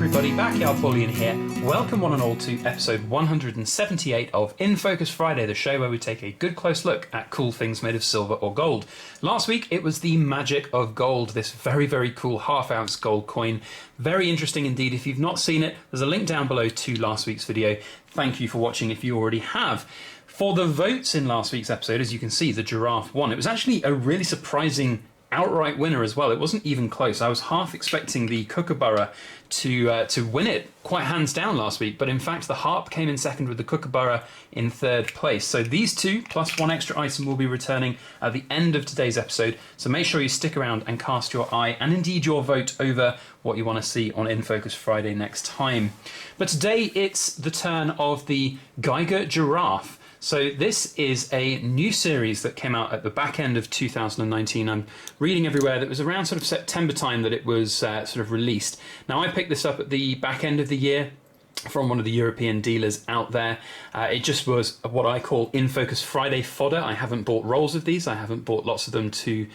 everybody, Backyard Bullion here. Welcome one and all to episode 178 of In Focus Friday, the show where we take a good close look at cool things made of silver or gold. Last week it was the magic of gold, this very cool half-ounce gold coin. Very interesting indeed. If you've not seen it, there's a link down below to last week's video. Thank you for watching if you already have. For the votes in last week's episode, as you can see, the giraffe won. It was actually a really surprising outright winner as well. It wasn't even close. I was half expecting the kookaburra to win it quite hands down last week, but in fact the harp came in second with the kookaburra in third place. So these two plus one extra item will be returning at the end of today's episode, so make sure you stick around and cast your eye and indeed your vote over what you want to see on In Focus Friday next time. But today it's the turn of the Geiger Giraffe. So this is a new series that came out at the back end of 2019. I'm reading everywhere that it was around sort of September time that it was sort of released. Now I picked this up at the back end of the year from one of the European dealers out there. It just was what I call In Focus Friday fodder. I haven't bought rolls of these. I haven't bought lots of them to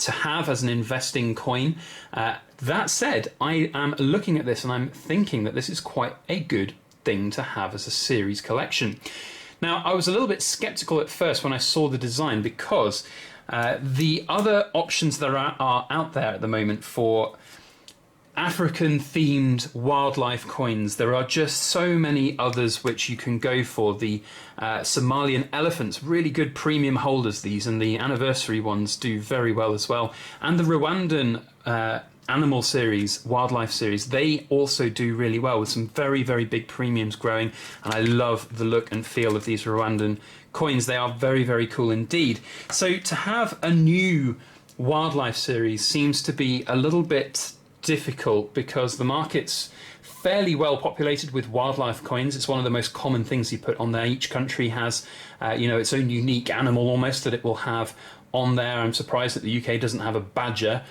have as an investing coin. That said, I am looking at this and I'm thinking that this is quite a good thing to have as a series collection. Now, I was a little bit skeptical at first when I saw the design because the other options that are out there at the moment for African-themed wildlife coins, there are just so many others which you can go for. The Somalian elephants, really good premium holders these, and the anniversary ones do very well as well. And the Rwandan animal series, wildlife series, they also do really well with some very big premiums growing, and I love the look and feel of these Rwandan coins. They are very cool indeed. So to have a new wildlife series seems to be a little bit difficult because the market's fairly well populated with wildlife coins. It's one of the most common things you put on there. Each country has its own unique animal almost that it will have on there. I'm surprised that the UK doesn't have a badger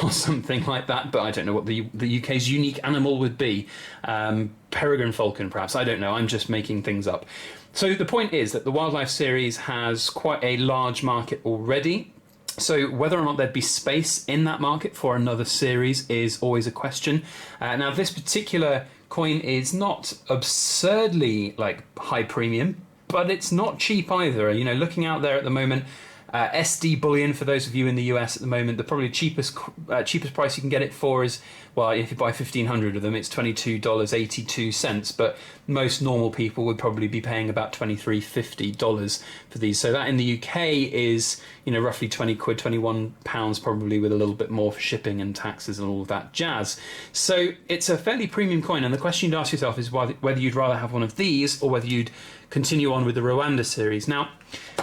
or something like that, but I don't know what the UK's unique animal would be. Peregrine falcon perhaps, I don't know, I'm just making things up. So the point is that the wildlife series has quite a large market already. So whether or not there'd be space in that market for another series is always a question. Now this particular coin is not absurdly high premium, but it's not cheap either. You know, looking out there at the moment, SD Bullion, for those of you in the US at the moment, the probably cheapest price you can get it for is, well, if you buy 1,500 of them, it's $22.82, but most normal people would probably be paying about $23.50 for these. So that in the UK is, roughly 20 quid, 21 pounds probably, with a little bit more for shipping and taxes and all of that jazz. So it's a fairly premium coin, and the question you'd ask yourself is whether you'd rather have one of these or whether you'd continue on with the Rwanda series. Now,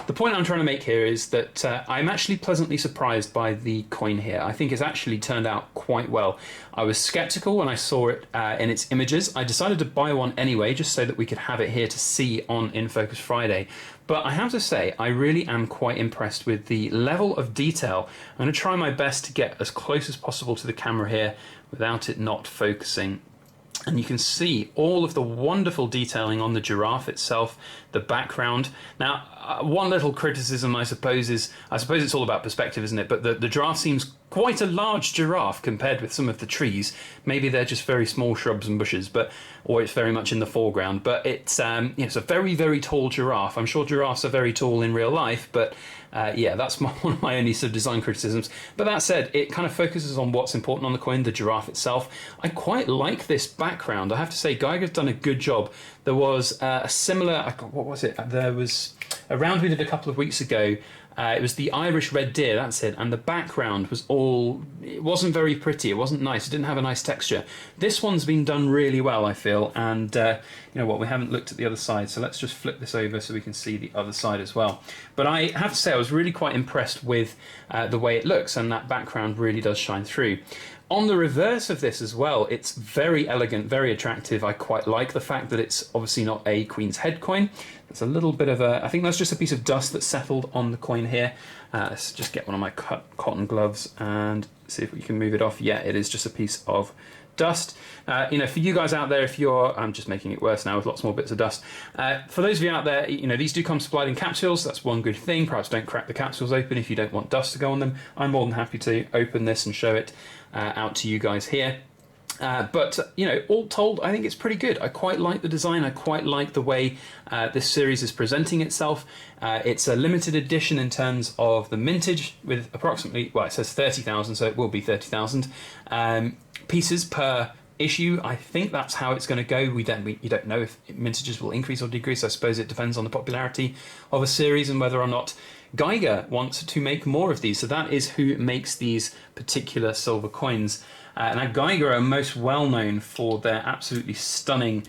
the point I'm trying to make here is that I'm actually pleasantly surprised by the coin here. I think it's actually turned out quite well. I was skeptical when I saw it in its images. I decided to buy one anyway, just so that we could have it here to see on In Focus Friday. But I have to say, I really am quite impressed with the level of detail. I'm going to try my best to get as close as possible to the camera here without it not focusing. And you can see all of the wonderful detailing on the giraffe itself, the background. Now, one little criticism, I suppose it's all about perspective, isn't it? But the giraffe seems quite a large giraffe compared with some of the trees. Maybe they're just very small shrubs and bushes, or it's very much in the foreground. But it's it's a very tall giraffe. I'm sure giraffes are very tall in real life, but that's one of my only sort of design criticisms. But that said, it kind of focuses on what's important on the coin, the giraffe itself. I quite like this background. I have to say, Geiger's done a good job. There was a similar, what was it? There was a round we did a couple of weeks ago. It was the Irish red deer, that's it, and the background was it wasn't very pretty, it wasn't nice, it didn't have a nice texture. This one's been done really well, I feel, and you know what, we haven't looked at the other side, so let's just flip this over so we can see the other side as well. But I have to say, I was really quite impressed with the way it looks, and that background really does shine through. On the reverse of this as well, it's very elegant, very attractive. I quite like the fact that it's obviously not a Queen's Head coin. There's a little bit of I think that's just a piece of dust that settled on the coin here. Let's just get one of my cotton gloves and see if we can move it off. Yeah, it is just a piece of dust. For you guys out there, I'm just making it worse now with lots more bits of dust. For those of you out there, these do come supplied in capsules. That's one good thing. Perhaps don't crack the capsules open if you don't want dust to go on them. I'm more than happy to open this and show it out to you guys here. But, you know, all told, I think it's pretty good. I quite like the design. I quite like the way this series is presenting itself. It's a limited edition in terms of the mintage with approximately, well, it says 30,000, so it will be 30,000 pieces per issue. I think that's how it's going to go. You don't know if mintages will increase or decrease. I suppose it depends on the popularity of a series and whether or not Geiger wants to make more of these. So that is who makes these particular silver coins. Now Geiger are most well known for their absolutely stunning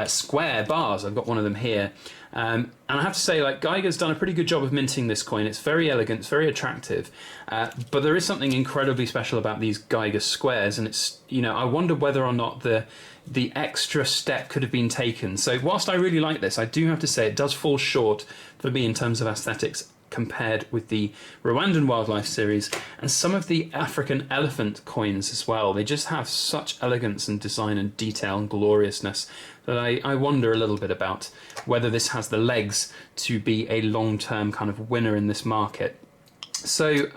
square bars. I've got one of them here. And I have to say, like, Geiger's done a pretty good job of minting this coin. It's very elegant, it's very attractive. But there is something incredibly special about these Geiger squares, and it's, you know, I wonder whether or not the extra step could have been taken. So whilst I really like this, I do have to say it does fall short for me in terms of aesthetics compared with the Rwandan wildlife series and some of the African elephant coins as well. They just have such elegance and design and detail and gloriousness that I wonder a little bit about whether this has the legs to be a long-term kind of winner in this market. So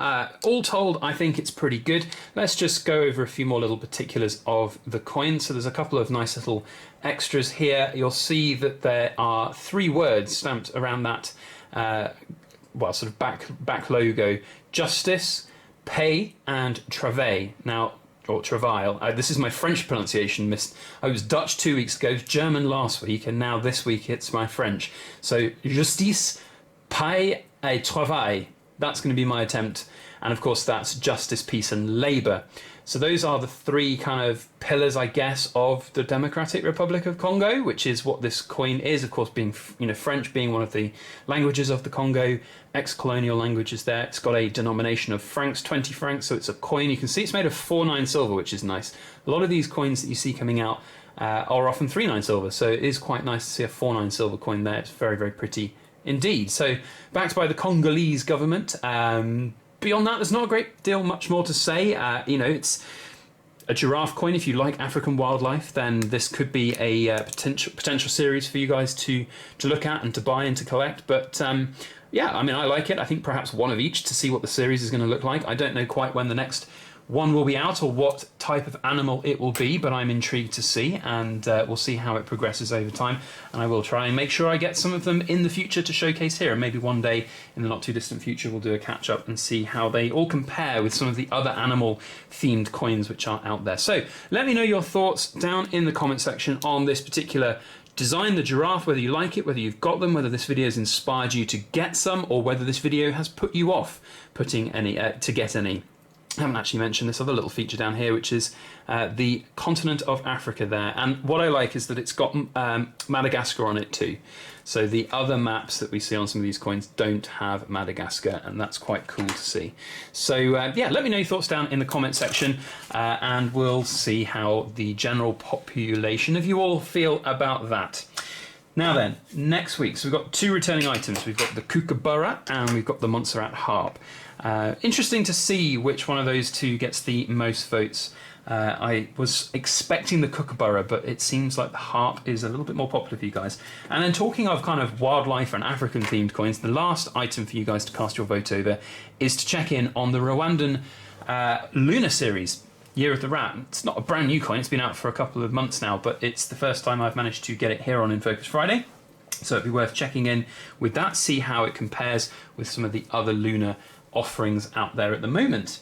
all told, I think it's pretty good. Let's just go over a few more little particulars of the coin. So there's a couple of nice little extras here. You'll see that there are 3 words stamped around that well, sort of back logo: justice, paix, and travail. Now, or travail. This is my French pronunciation. I was Dutch 2 weeks ago, German last week, and now this week it's my French. So justice, paix, et travail. That's going to be my attempt. And of course, that's justice, peace, and labour. So those are the 3 kind of pillars, I guess, of the Democratic Republic of Congo, which is what this coin is. Of course, being, you know, French being one of the languages of the Congo, ex-colonial languages there. It's got a denomination of francs, 20 francs, so it's a coin. You can see it's made of 4/9 silver, which is nice. A lot of these coins that you see coming out are often 3/9 silver, so it is quite nice to see a 4/9 silver coin there. It's very, very pretty indeed. So backed by the Congolese government. Beyond that, there's not a great deal much more to say. You know, it's a giraffe coin. If you like African wildlife, then this could be a potential series for you guys to look at and to buy and to collect. But yeah, I mean, I like it. I think perhaps one of each to see what the series is going to look like. I don't know quite when the next one will be out or what type of animal it will be, but I'm intrigued to see, and we'll see how it progresses over time. And I will try and make sure I get some of them in the future to showcase here, and maybe one day in the not too distant future we'll do a catch up and see how they all compare with some of the other animal themed coins which are out there. So let me know your thoughts down in the comment section on this particular design, the giraffe, whether you like it, whether you've got them, whether this video has inspired you to get some, or whether this video has put you off putting any to get any. I haven't actually mentioned this other little feature down here, which is the continent of Africa there. And what I like is that it's got Madagascar on it too. So the other maps that we see on some of these coins don't have Madagascar, and that's quite cool to see. So yeah, let me know your thoughts down in the comment section, and we'll see how the general population of you all feel about that. Now then, next week, so we've got 2 returning items. We've got the kookaburra and we've got the Montserrat harp. Interesting to see which one of those 2 gets the most votes. I was expecting the kookaburra, but it seems like the harp is a little bit more popular for you guys. And then talking of kind of wildlife and African themed coins, the last item for you guys to cast your vote over is to check in on the Rwandan Lunar series. Year of the Rat. It's not a brand new coin, it's been out for a couple of months now, but it's the first time I've managed to get it here on In Focus Friday. So it'd be worth checking in with that, see how it compares with some of the other lunar offerings out there at the moment.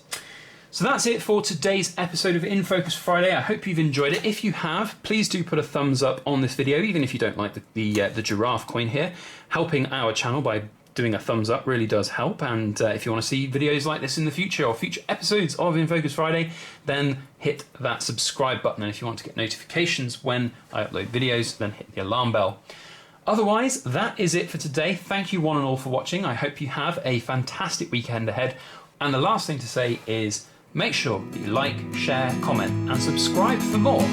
So that's it for today's episode of In Focus Friday. I hope you've enjoyed it. If you have, please do put a thumbs up on this video, even if you don't like the giraffe coin here. Helping our channel by doing a thumbs up really does help, and if you want to see videos like this in the future or future episodes of In Focus Friday, then hit that subscribe button, and if you want to get notifications when I upload videos, then hit the alarm bell. Otherwise, that is it for today. Thank you one and all for watching. I hope you have a fantastic weekend ahead, and the last thing to say is make sure that you like, share, comment and subscribe for more.